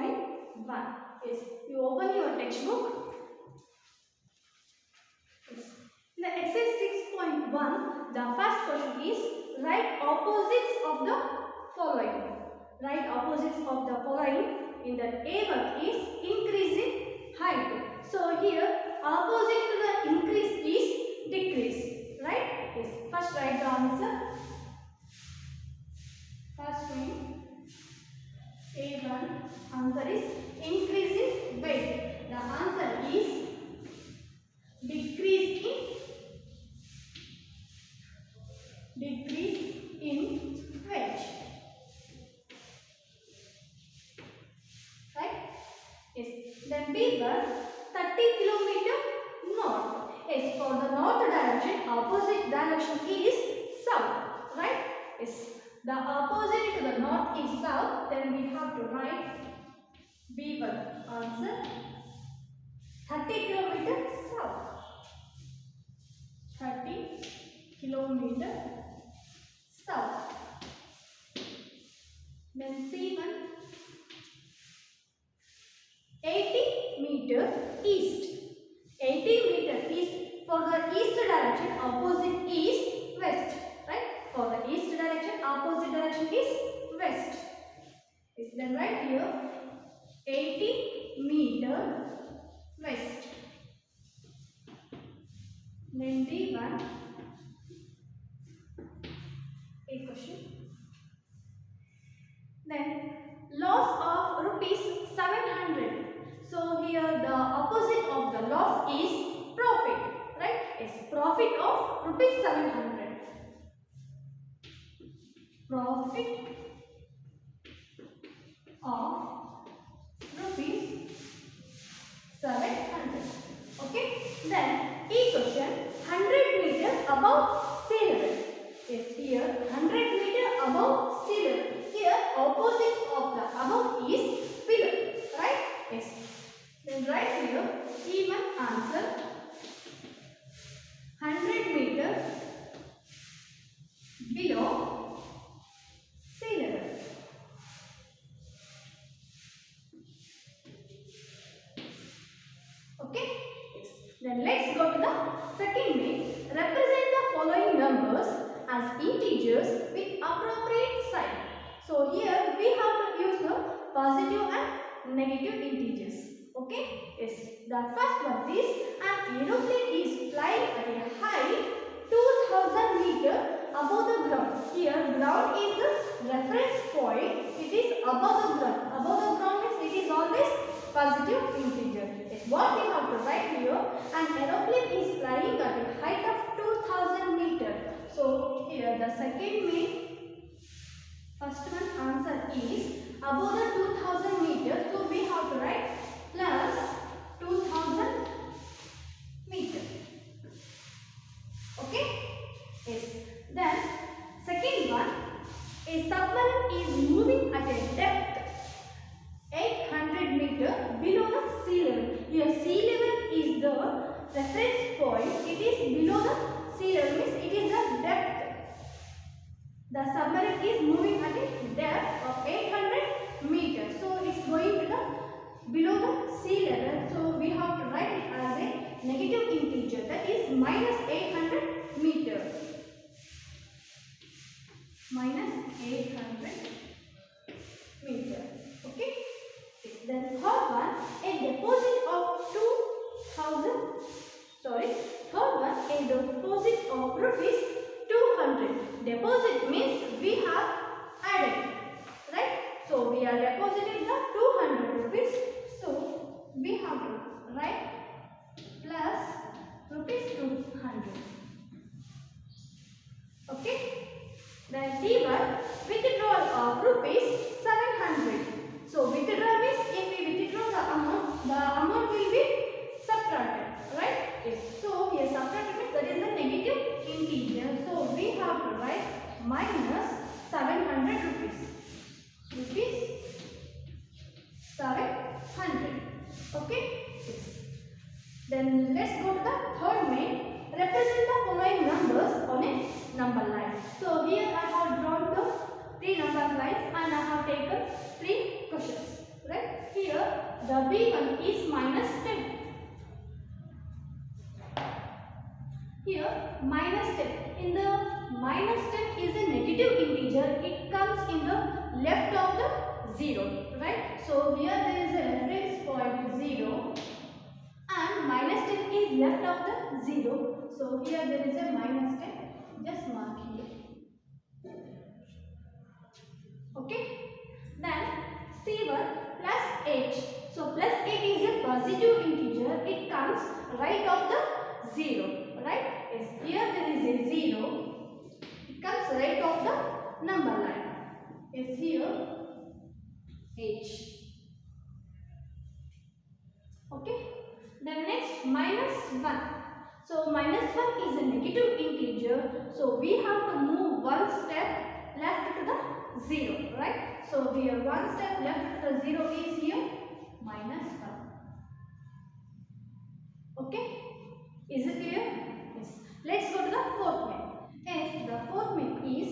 6.1. Yes, you open your textbook. Yes. In the exercise 6.1, the first question is write opposites of the following. Write opposites of the following. In that A one is increase in height. So here opposite to the increase is decrease. Right? Yes. First write the answer. First one A1 answer is increase in weight. The answer is decrease in weight. Right? Yes. Then B1 30 kilometer north. Yes. For the north direction, opposite direction is south. Right? Yes. The opposite to the north is south. Then we have to write B1 answer 30 kilometer south. 30 kilometer south. Then C1 80 meter east. 80 meter east. For the east direction, opposite is west. Right? For the east direction, opposite direction is west. Yes, then right here 80 meter west. Then D1 a question. Then loss of rupees 700. So here the opposite of the loss is profit. Right? Yes, profit of rupees 700. Profit of rupees 700. Okay. Then E question 100 meter above sea level. Yes, here 100 meter above sea level. Here opposite of the above is below. Right? Yes. Then right here even answer 100 meter below sea level. Okay. Yes. Then let's go to the second main. Represent the following numbers as integers with appropriate sign. So here we have to use the positive and negative integers. Okay. Yes. The first one is an aeroplane is flying at a height 2000 meter above the ground. Here ground is the reference point. It is above the ground. Above the ground means it is always positive integer. Yes. What we have to write here? An aeroplane is flying at a height of 2000 meter. So here the second main, first one answer is above the 2000 meter. So we have to write plus 2000 meter. Okay. Yes. Then second one, a submarine is moving at a depth 800 meter below the sea level. Here sea level is the reference point. It is below the sea level, means it is the depth. The submarine is moving at a depth of 800 meters. So it's going to the below the sea level. So we have to write it as a negative integer, that is minus 800 meter. Minus 800 meter. Okay. Then third one, a deposit of 200. Deposit means we have added, right? So we are depositing the 200 rupees. So we have to write plus rupees 200. Okay. Then D1, withdrawal of rupees 700. So withdrawal means if we withdraw the amount will be subtracted, right? Yes. So here subtracted means that is the negative integer. So we have to write minus 700 rupees. Rupees 700. Okay. Yes. Then let's go to the third main. Represent the following numbers on a number line. So here I have drawn the 3 number lines and I have taken 3 questions, right? here the B1 is minus 10. Here minus 10. In the minus 10 is a negative integer. It comes in the left of the 0. Right? So here there is a reference point 0 and minus 10 is left of the 0. So here there is a minus 10. Just mark here. Okay. Then C1 plus 8. So plus 8 is a positive integer. It comes right of the 0. Right? Yes. Here there is a 0. It comes right of the number line. Yes. Here H. Okay. Then next minus 1. So minus 1 is a negative integer. So we have to move one step left to the 0. Right? So here one step left to the 0 is here minus 1. Okay? Is it clear? Yes. Let's go to the fourth main. Yes, the fourth main is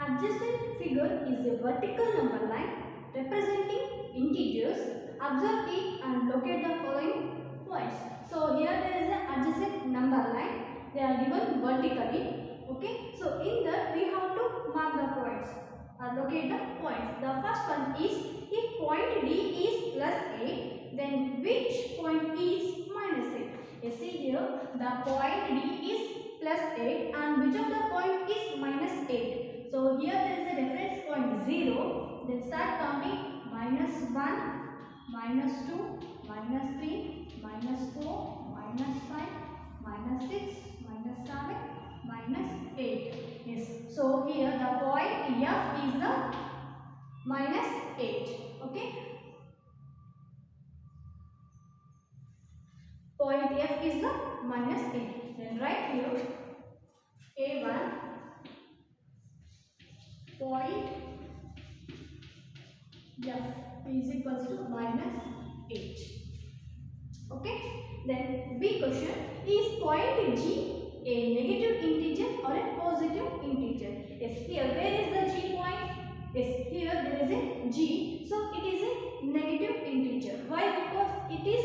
adjacent figure is a vertical number line representing integers. Observe it and locate the following points. So here there is an adjacent number line. They are given vertically. Okay. So in that we have to mark the points. Locate the points. The first one is if point D is plus 8, then which point is minus 8? You see here the point D is plus 8 and which of the point is minus 8? So here there is a reference point 0. Then start counting minus 1, minus 2, minus 3, minus 4, minus 5, minus 6, minus 7, minus 8. Yes. So here the point F is the minus 8. Okay. Point F is the minus 8. Then write here A1 point F is equals to minus 8. Okay. Then B question, is point G a negative integer or a positive integer? Yes, here where is the G point? Yes, here there is a G. So it is a negative integer. Why? Because it is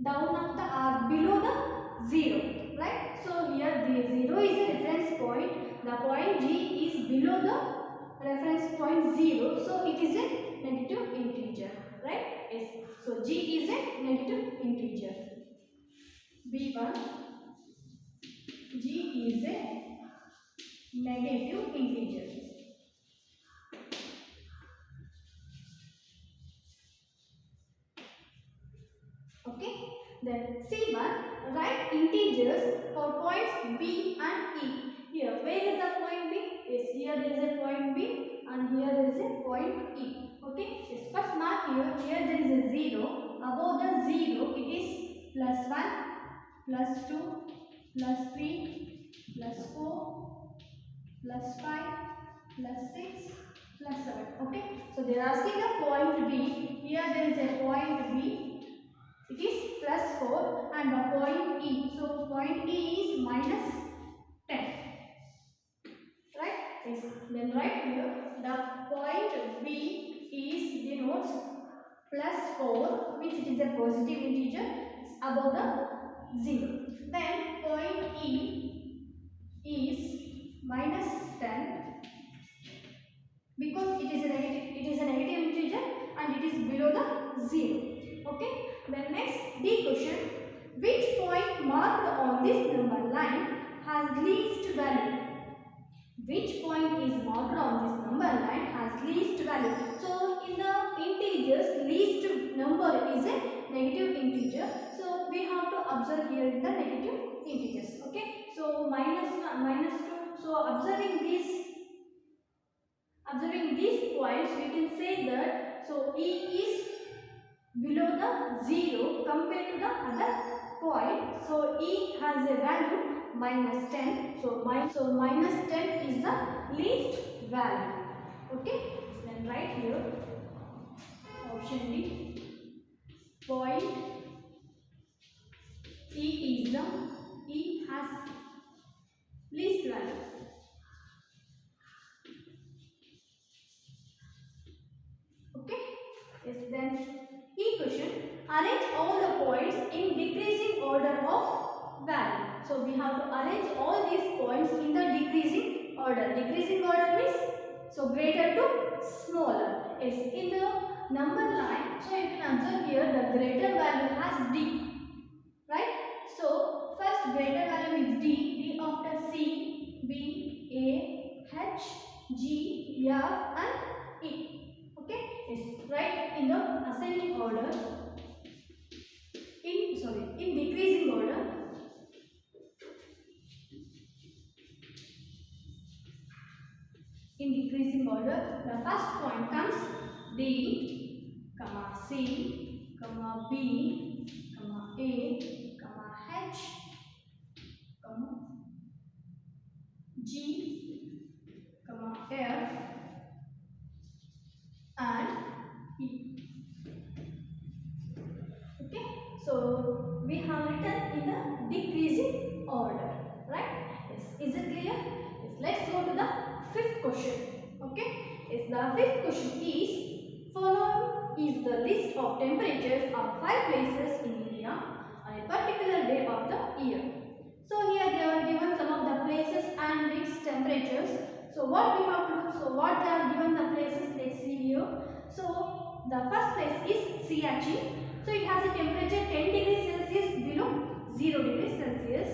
down of the or below the 0. Right? So here the 0 is a reference point. The point G is below the reference point 0. So it is a negative integer. Right? Yes. So G is a negative integer. B1 G is a negative integer. Okay. Then C1, write integers for points B and E. Here, where is the point B? Yes, here there is a point B and here there is a point E. Okay. Yes, first mark here. Here there is a 0. Above the 0, it is plus 1, plus 2, plus 3, plus 4, plus 5, plus 6, plus 7. Okay. So they are asking the point B. Here there is a point B. It is plus 4 and the point E. So point E is minus 10. Right? Yes. Then right here the point B is denotes plus 4, means it is a positive integer. It's above the 0. Then point E is minus 10 because it is a negative integer and it is below the 0. Okay. Then next D question, which point marked on this number line has least value? Which point is marked on this number line has least value? So in the integers, least number is a negative integer. So we have to observe here in the negative integers. Okay. So minus 1, minus 2. So observing these points, we can say that so E is below the 0 compared to the other point. So E has a value minus 10. So minus 10 is the least value. Okay. Then write here option D. Point E has least value. Okay. arrange all the points in decreasing order of value. So we have to arrange all these points in the decreasing order. Decreasing order means so greater to smaller. Yes, in the number line, so you can observe here the greater value has D, right? So first greater value is D. D after C, B, A, H, G, F and E. Okay, yes, right in the ascending order. In decreasing order. In decreasing order, the first point comes D, comma C, comma B, comma A, comma H, comma G, comma F and E. Okay, so we have written in the decreasing order, right? Yes, is it clear? Yes, let's go to the fifth question. Okay, yes, the fifth question is, following is the list of temperatures of 5 places in India on a particular day of the year. So here they are given some of the places and its temperatures. So what we have to do? So what they are given the places? Let's see here. So the first place is Siachen. So it has a temperature 10 degrees Celsius below 0 degrees Celsius,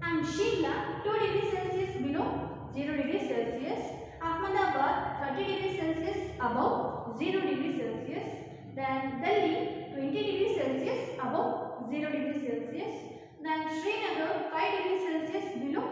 and Shimla 2 degrees Celsius below 0 degrees Celsius, Ahmedabad 30 degrees Celsius above 0 degrees Celsius, then Delhi 20 degrees Celsius above 0 degrees Celsius, then Srinagar 5 degrees Celsius below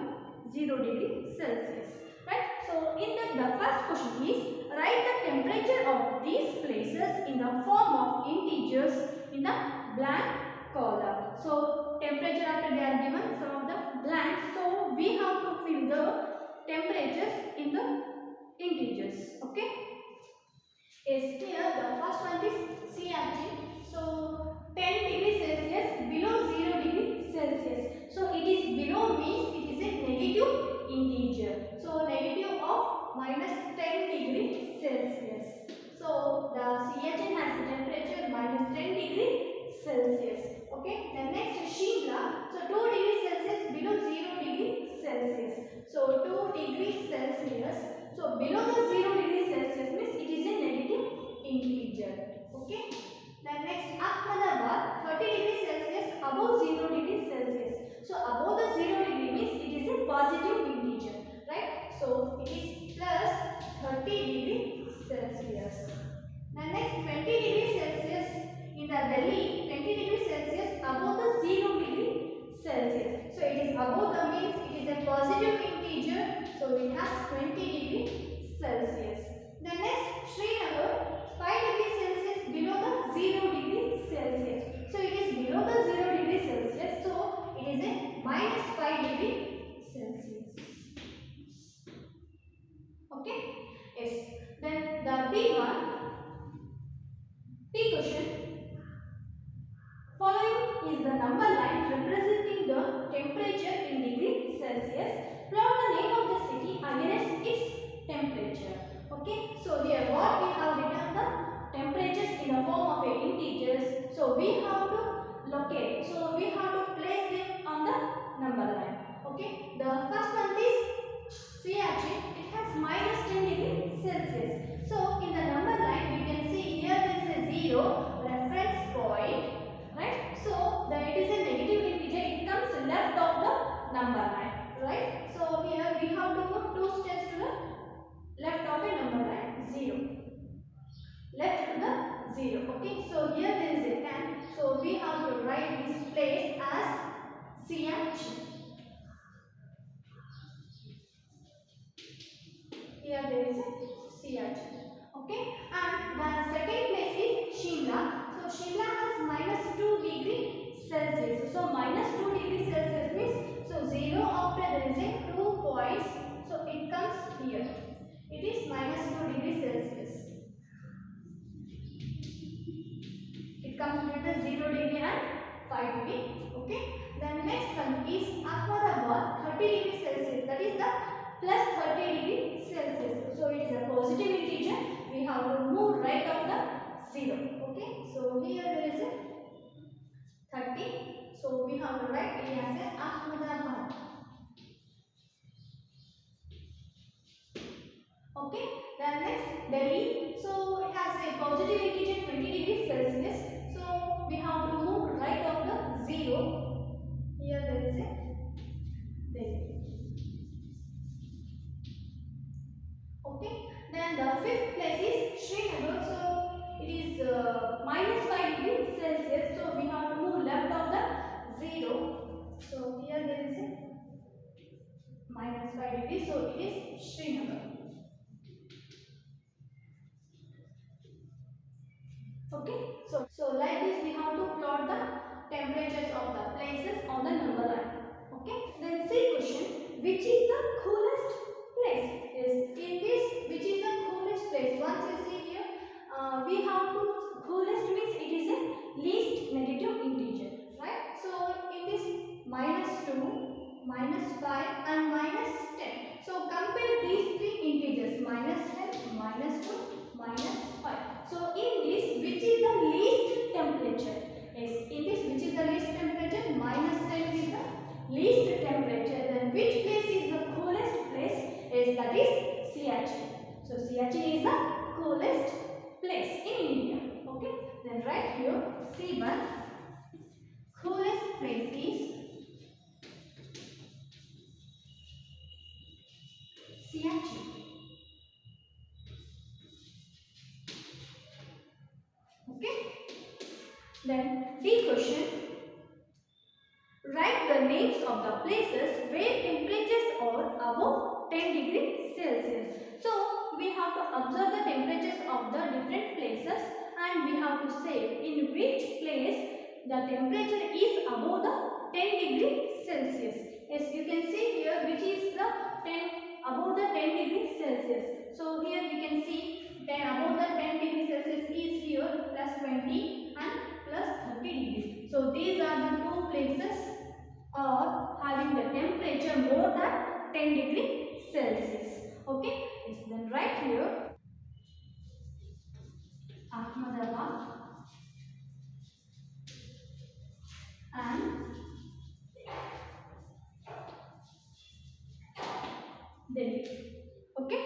0 degrees Celsius. Right? So in the first question is, write the temperature of these places in the form of integers in the blank column. So temperature after they are given some of the blanks. So we have to fill the temperatures in the integers. Okay. Yes, here the first one is Siachen. So 10 degrees Celsius below 0 degrees Celsius. So it is below means it is a negative integer. So negative of minus 10 degrees Celsius. So the Siachen has the temperature minus 10 degrees Celsius. Okay. Then next Shimla. So 2 degrees Celsius below 0 degrees Celsius. So 2 degrees Celsius. So below the 0 degrees Celsius means it is a negative integer. Okay. Then next Ahmedabad 30 degrees Celsius above 0 degrees Celsius. So above the 0 degree means it is a positive integer, right? So it is plus 30 degrees Celsius. Then next 20 degrees Celsius in the Delhi, 20 degrees Celsius above the 0 degree Celsius. So it is above the means it is a positive integer. So it has 20 degrees Celsius. Then next Srinagar 5 degrees Celsius below the 0 degree Celsius. So it is below the 0 degree Celsius. So it is a minus 5 degree Celsius. Okay. Yes. Then the B1. B question. Following is the number line representing the temperature in degrees Celsius. Plot the name of the city against its temperature. Okay. So here what we have written the temperatures in the form of integers. So we have to locate. So we have to place them on the number line. Okay. The first one is Siachen. It has minus 10 degrees Celsius. So in the number line we can see here there is a 0 reference point. Right? So it is a negative integer. It comes left of the number line. Right? So here we have to move 2 steps to the left of a number line. 0. Left to the 0. Okay. So here there is a 10. So we have to write this place as Siachen. Here there is a Siachen. Okay. And the second place is Shimla. So Shimla has minus 2 degrees Celsius. So minus 2 degrees Celsius means so 0 after there is a 2 points. So it comes here. It is minus 2 degrees Celsius. It comes with the 0 degree and 5 degree. Okay. Then next one is Ahmedabad 30 degrees Celsius. That is the plus 30 degrees Celsius. So it is a positive integer. We have to move right of the 0. Okay. So here there is a So we have to write A as a Ahmedabad. Okay, then next Delhi. So it has a positive integer 20 degrees Celsius. So we have to move right of the 0. Here there is a Delhi. Okay, then the fifth place is Srinagar. So it is minus 5 degrees Celsius. So we have to move left of the 0. So here there is a minus 5 degrees. So it is Srinagar. Okay, so like this we have to plot the temperatures of the places on the number line. Okay, then see question, which is the coolest place? Is in this, which is the coolest place? Once you see here, we have to, coolest means it is a least negative integer, right? So in this -2, -5 and -10. So compare these three integers, -10, -2, -5. So in this, which is the least temperature? Yes, in this, which is the least temperature? -10 is the least temperature. Then which place is the coolest place? Is that is Siachen. So Siachen is the coolest place in India. Okay. Then right here, C1, coolest place is Siachen. Okay. Then D question. Write the names of the places where temperatures are above 10 degrees Celsius. So we have to observe the temperatures of the different places and we have to say in which place the temperature is above the 10 degrees Celsius. Yes, you can see here which is the 10 above the 10 degrees Celsius. So here we can see 10 above the 10 degrees Celsius is here +20 and +30 degrees. So these are the two places or having the temperature more than 10 degrees Celsius. Okay, yes, then right here Ahmedabad and Delhi. Okay,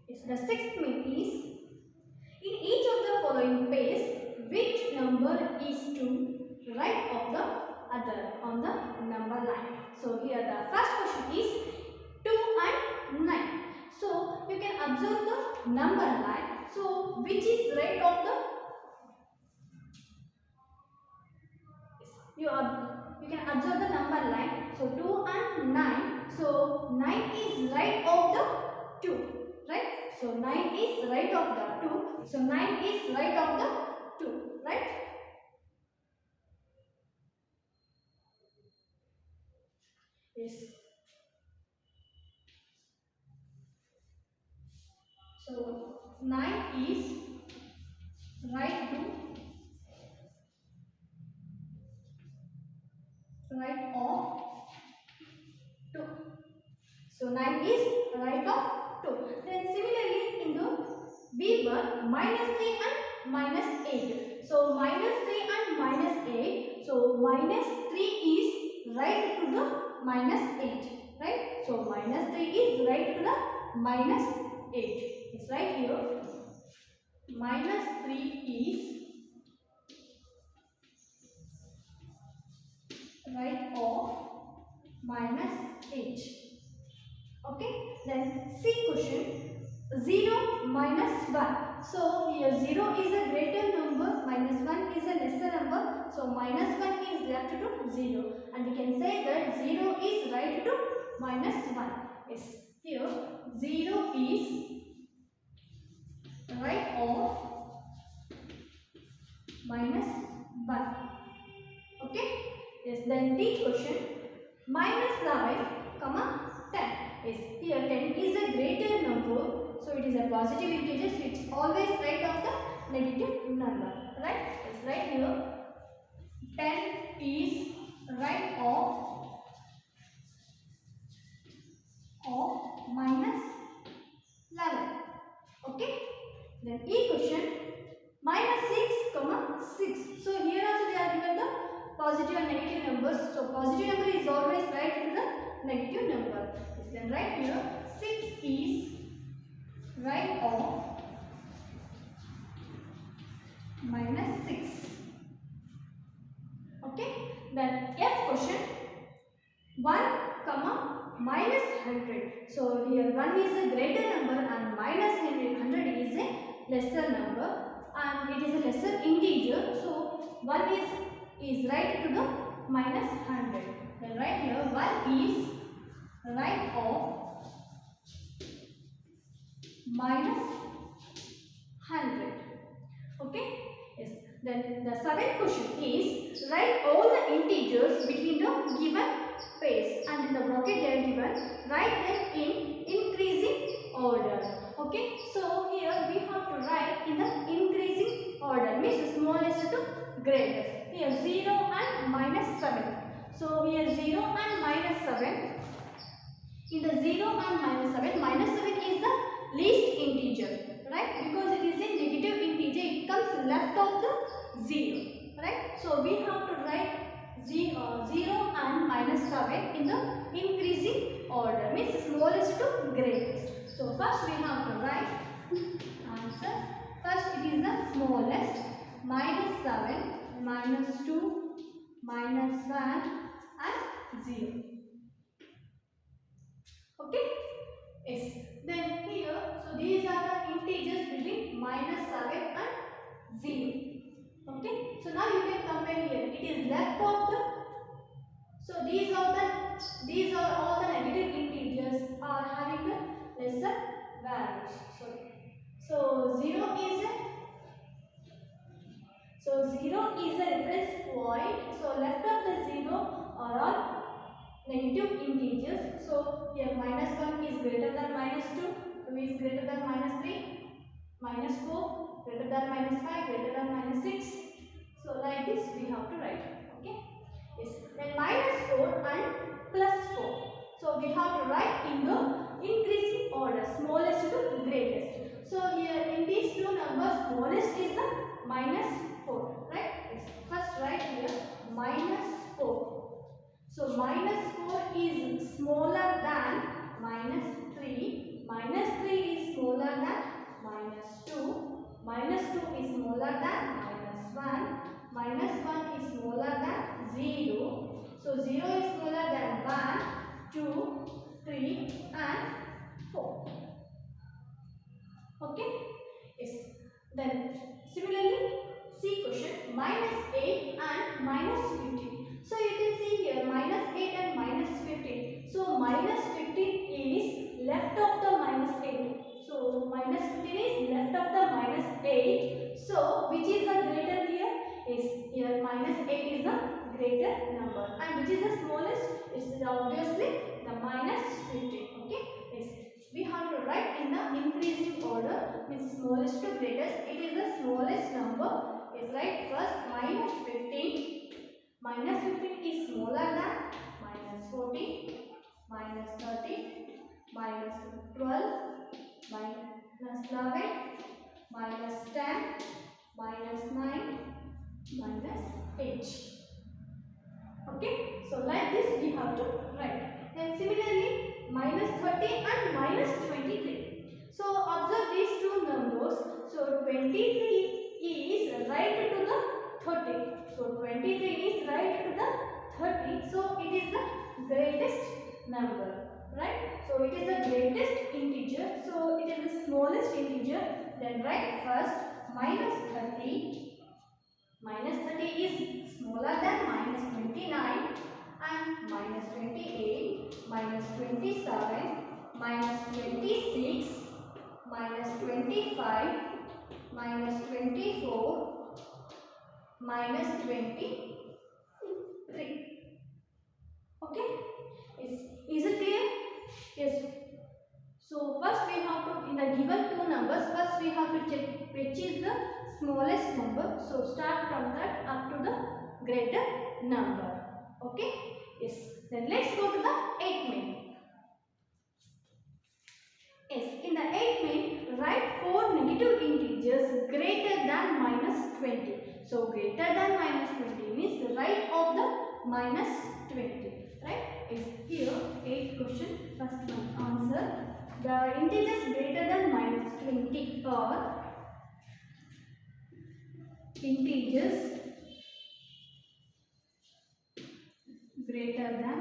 yes, the sixth myth is, in each of the following pairs, which number is to right of the other on the number line? So here the first question is 2 and 9. So you can observe the number line. So which is right of the, you can observe the number line. So 2 and 9. So 9 is right of the 2, right? So 9 is right of the 2. So 9 is right of the 2, right? Yes. So 9 is right of 2. So 9 is right of 2. Then similarly in the B1, -3 and -8. So -3 and -8. So -3 is right to the -8. Right? So -3 is right to the -8. It's right here. -3 is right of -8. Okay, then C question, 0 minus 1. So here 0 is a greater number, -1 is a lesser number. So -1 is left to 0. And we can say that 0 is right to -1. Yes, here 0 is right of -1. Okay, yes, then D question, -9, 10. Yes, here 10 is a greater number, so it is a positive integer, so it's always right of the negative number, right? Yes, right here 10 is right of -11. Okay, then E question, -6, 6. So here also they are given the positive and negative number. negative number. Then write here 6 is right of -6. Okay. Then F question 1, -100. So here 1 is a greater number and -100 is a lesser number, and it is a lesser integer. So 1 is right to the -100. Then right here 1 is right of -100. Okay. Yes. Then the seventh question is write all the integers between the given pairs, and in the bracket they are given, write them in increasing order. Okay. So here we have to write in the increasing order, means smallest to greatest. Here 0 and -7. So here 0 and -7. In the 0 and -7, -7 is the least integer, right? Because it is a negative integer, it comes left of the 0, right? So we have to write 0 and -7 in the increasing order, means smallest to greatest. So first we have to write answer. First it is the smallest, -7, -2, -1 and 0. Okay. Yes. Then here, so these are the integers between -7 and 0. Okay. So now you can compare here. It is left of the. So these are all the negative integers are having the lesser values. So 0 is a. So 0 is a reference point. So left of the 0 are all negative integers. So here -1 is greater than -2, 2 is greater than -3, -4 greater than -5, greater than -6. So like this we have to write. Okay. Yes. Then -4 and +4. So we have to write in the increasing order, smallest to greatest. So here in these two numbers, smallest is the -4, right? Yes. First write here -4. So -4 is smaller than -3. -3 is smaller than -2. -2 is smaller than -1. -1 is smaller than 0. So 0 is smaller than 1, 2, 3 and 4. Okay. Yes. Then similarly, C question -8 and -15. So you can see here -8 and -15. So -15 is left of the -8. So -15 is left of the -8. So which is the greater here? Is here -8 is the greater number, and which is the smallest? Is obviously the -15. Okay. Yes. We have to write in the increasing order, means smallest to greatest. It is the smallest number. Is right first -15. -15 is smaller than -40, -30, -12, -11, -10, -9, -8. Okay. So like this we have to write. Then similarly -30 and -23. So observe these two numbers. So 23 is right to the 30. So 23 is right to the 30. So it is the greatest number, right? So it is the greatest integer. So it is the smallest integer. Then write first -30. -30 is smaller than -29 and -28, -27, -26, -25, -24, -23. Okay. Is it clear? Yes. So first we have to, in the given two numbers, first we have to check which is the smallest number. So start from that up to the greater number. Okay. Yes. Then let's go to the 8th main. Yes. In the 8th main, write 4 negative integers greater than -20. So greater than -20 means the right of the -20. Right? Is here 8 First one answer. The integers greater than minus 20 are integers greater than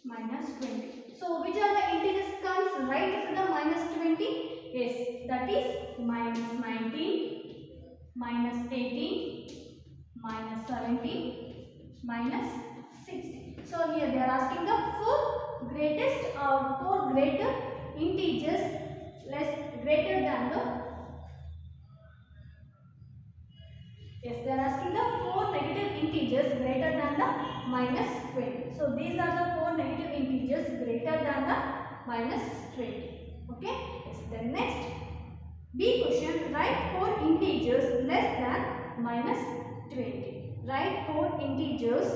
minus 20. So which are the integers comes right after the minus 20? Yes, that is minus 19, minus 18, minus 17, minus 16. So here they are asking the four greatest or four greater integers greater than the, yes, they are asking the four negative integers greater than the minus 20. So these are the four negative integers greater than the minus 20. Okay. Yes. Then next B question, write four integers less than minus 20. Write four integers.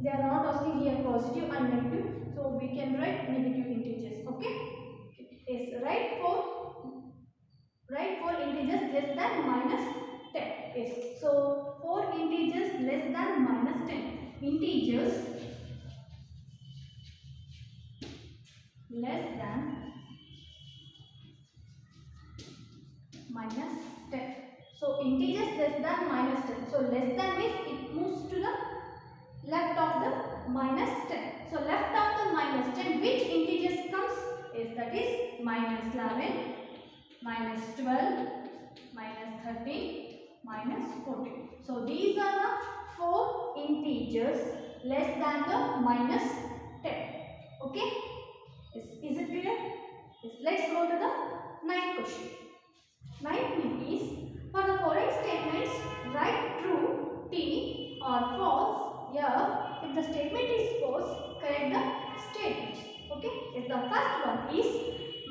They are not asking here positive and negative. So we can write negative integers. Okay. Yes. Write four integers less than minus 10. Yes. So four integers less than minus 10. Integers less than minus 10. So integers less than minus 10. So less than means it moves to the left of the minus 10. So left of the minus 10, which integers comes? Is that is minus 11, minus 12, minus 13, minus 14. So these are the four integers less than the minus 10. Okay? Is it clear? Yes. Let's go to the ninth question. Ninth one is, for the following statements, write true T or false F. If the statement is false, correct the statements. Okay? If the first one is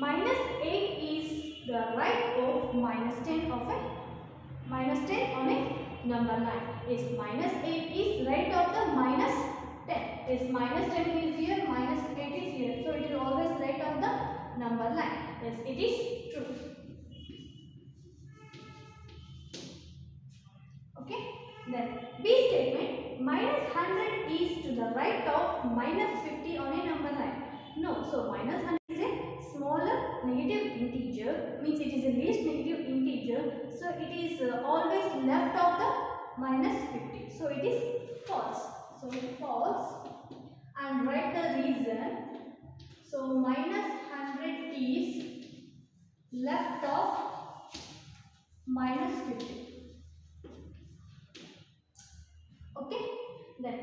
minus 8 is the right of minus 10 of a minus 10 on a number line. Is minus 8 is right of the minus 10. Is minus 10 is here, minus 8 is here. So it is always right of the number line. Yes, it is true. Okay. Then B statement, minus 100 is to the right of minus 50 on a number line. No, so minus 100 is a smaller negative integer, means it is a least negative integer. So it is always left of the minus 50. So it is false. So false, and write the reason. So minus 100 is left of minus 50. Okay. Then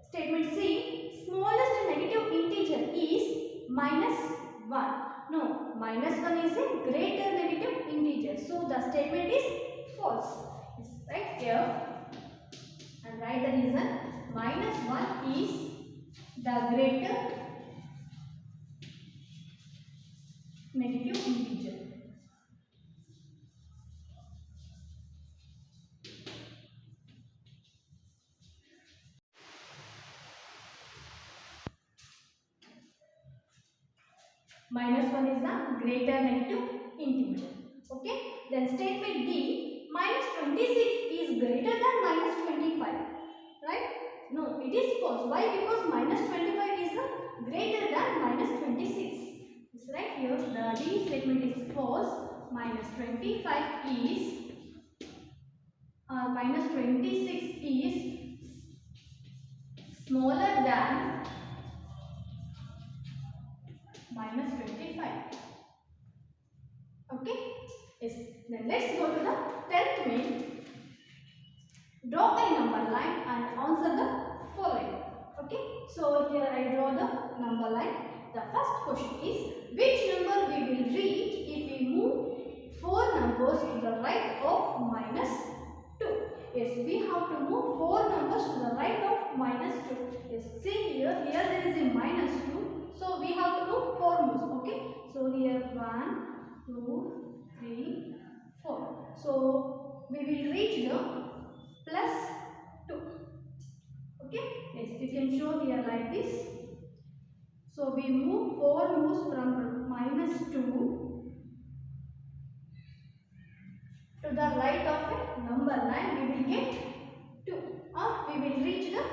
statement C, smallest negative integer is minus 1. No, minus 1 is a greater negative integer. So the statement is false. Yes, right here. And write the reason. Minus 1 is the greater negative integer. Minus 1 is the greater negative integer. Okay. Then statement D, minus 26 is greater than minus 25. Right? No, it is false. Why? Because minus 25 is the greater than minus 26. It's right here. The D statement is false. Minus 25 is minus 26 is smaller than minus 25. Okay. Yes. Then let's go to the 10th main. Draw a number line and answer the following. Okay. So here I draw the number line. The first question is, which number we will reach if we move 4 numbers to the right of minus 2? Yes, we have to move 4 numbers to the right of minus 2. Yes, see here there is a minus 2. So we have to move 4 moves. Okay. So here 1, 2, 3, 4. So we will reach the plus 2. Okay. Yes, you can show here like this. So we move 4 moves from minus 2 to the right of a number line. We will get 2, or we will reach the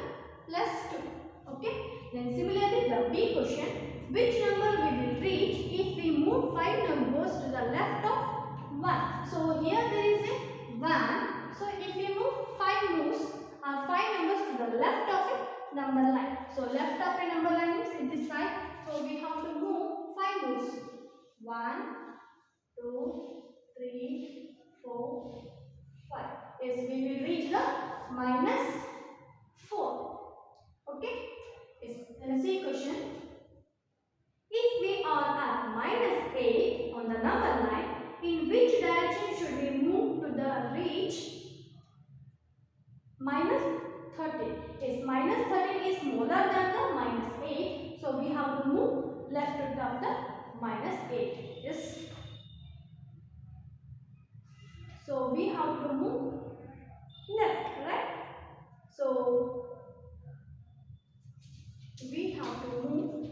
plus 2. Okay. Then similarly the B question, which number we will reach if we move 5 numbers to the left of 1? So here there is a 1. So if we move 5 moves or 5 numbers to the left of a number line. So left of a number line is in this side. So we have to move 5 moves. 1, 2, 3, 4, 5. Yes, we will reach the minus 4. Okay. Yes. And C question. If we are at minus 8 on the number line, in which direction should we move to the reach minus 13? Yes, minus 13 is smaller than the minus 8. So we have to move left of the minus 8. Yes. So we have to move left, right? So we have to move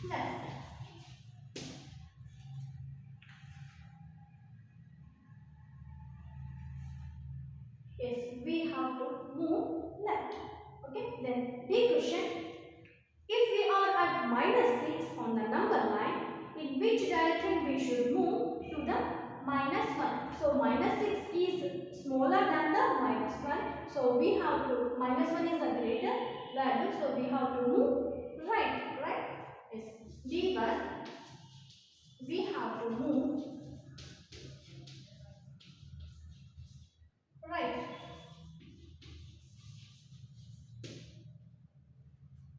left. Yes, we have to move left. Okay, then D question. If we are at minus 6 on the number line, in which direction we should move to the minus 1? So minus 6 is smaller than the minus 1. So we have to, minus 1 is a greater value. So we have to move right, right? Yes. D1, we have to move right.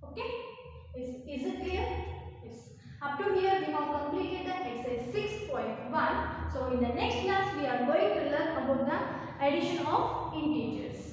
Okay. Is it clear? Yes. Up to here we have completed the exercise 6.1. So in the next class we are going to learn about the addition of integers.